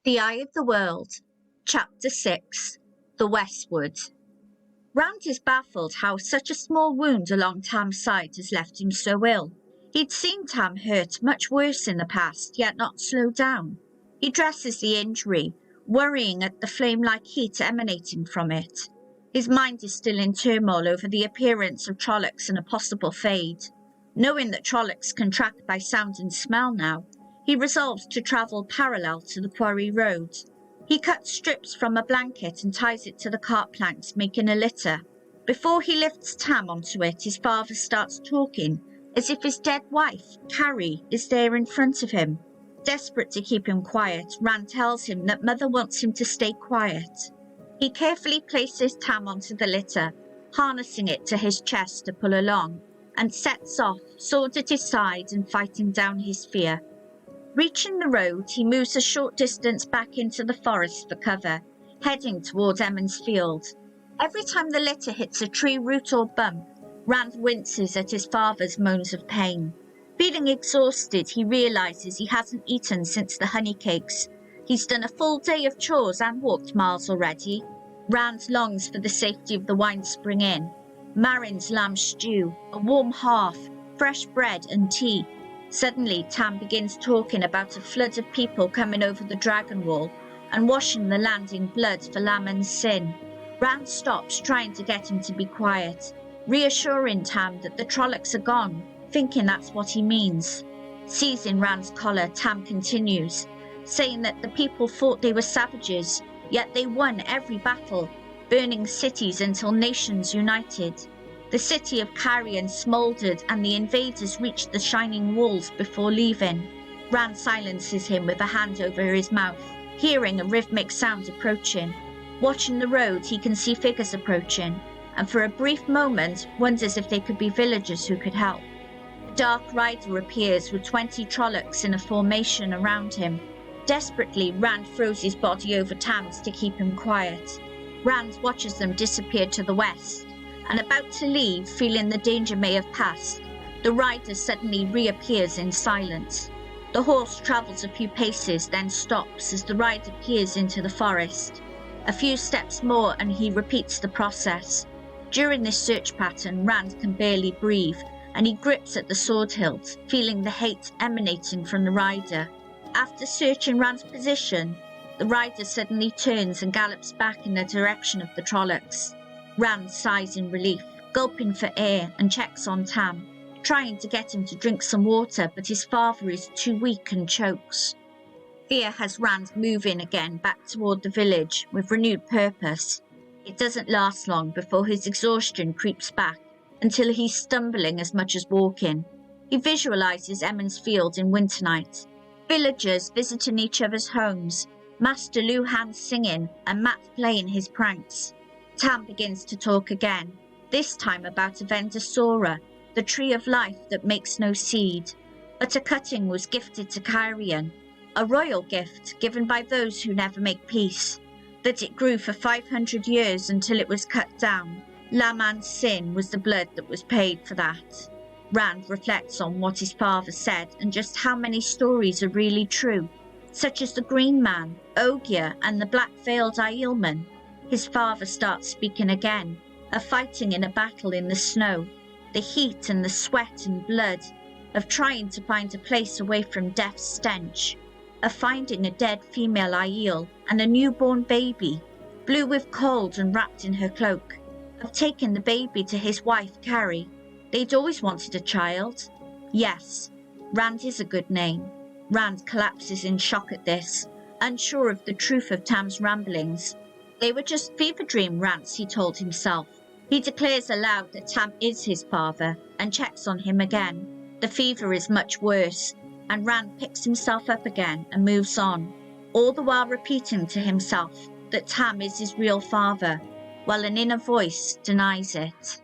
The Eye of the World, Chapter 6, The Westwood. Rand is baffled how such a small wound along Tam's side has left him so ill. He'd seen Tam hurt much worse in the past, yet not slow down. He dresses the injury, worrying at the flame-like heat emanating from it. His mind is still in turmoil over the appearance of Trollocs and a possible fade. Knowing that Trollocs can track by sound and smell now, he resolves to travel parallel to the quarry road. He cuts strips from a blanket and ties it to the cart planks, making a litter. Before he lifts Tam onto it, his father starts talking, as if his dead wife, Carrie, is there in front of him. Desperate to keep him quiet, Rand tells him that Mother wants him to stay quiet. He carefully places Tam onto the litter, harnessing it to his chest to pull along, and sets off, sword at his side and fighting down his fear. Reaching the road, he moves a short distance back into the forest for cover, heading towards Emond's field. Every time the litter hits a tree root or bump, Rand winces at his father's moans of pain. Feeling exhausted, he realises he hasn't eaten since the honey cakes. He's done a full day of chores and walked miles already. Rand longs for the safety of the Wine Spring Inn, Marin's lamb stew, a warm hearth, fresh bread and tea. Suddenly, Tam begins talking about a flood of people coming over the dragon wall and washing the land in blood for Laman's sin. Rand stops, trying to get him to be quiet, reassuring Tam that the Trollocs are gone, thinking that's what he means. Seizing Rand's collar, Tam continues, saying that the people thought they were savages, yet they won every battle, burning cities until nations united. The city of Carrion smouldered and the invaders reached the shining walls before leaving. Rand silences him with a hand over his mouth, hearing a rhythmic sound approaching. Watching the road, he can see figures approaching, and for a brief moment wonders if they could be villagers who could help. A dark rider appears with 20 Trollocs in a formation around him. Desperately, Rand throws his body over Tam's to keep him quiet. Rand watches them disappear to the west, and about to leave, feeling the danger may have passed, the rider suddenly reappears in silence. The horse travels a few paces, then stops as the rider peers into the forest. A few steps more and he repeats the process. During this search pattern, Rand can barely breathe, and he grips at the sword hilt, feeling the hate emanating from the rider. After searching Rand's position, the rider suddenly turns and gallops back in the direction of the Trollocs. Rand sighs in relief, gulping for air, and checks on Tam, trying to get him to drink some water, but his father is too weak and chokes. Fear has Rand moving again back toward the village with renewed purpose. It doesn't last long before his exhaustion creeps back until he's stumbling as much as walking. He visualises Emond's field in winter night, villagers visiting each other's homes, Master Luhan singing and Matt playing his pranks. Tam begins to talk again, this time about a Vendosora, the tree of life that makes no seed. But a cutting was gifted to Carrion, a royal gift given by those who never make peace. That it grew for 500 years until it was cut down. Laman's sin was the blood that was paid for that. Rand reflects on what his father said and just how many stories are really true, such as the Greenman, Ogier and the black-veiled Aielman. His father starts speaking again, of fighting in a battle in the snow, the heat and the sweat and blood, of trying to find a place away from death's stench, of finding a dead female Aiel and a newborn baby, blue with cold and wrapped in her cloak, of taking the baby to his wife Carrie. They'd always wanted a child. Yes, Rand is a good name. Rand collapses in shock at this, unsure of the truth of Tam's ramblings. They were just fever dream rants, he told himself. He declares aloud that Tam is his father and checks on him again. The fever is much worse, and Rand picks himself up again and moves on, all the while repeating to himself that Tam is his real father, while an inner voice denies it.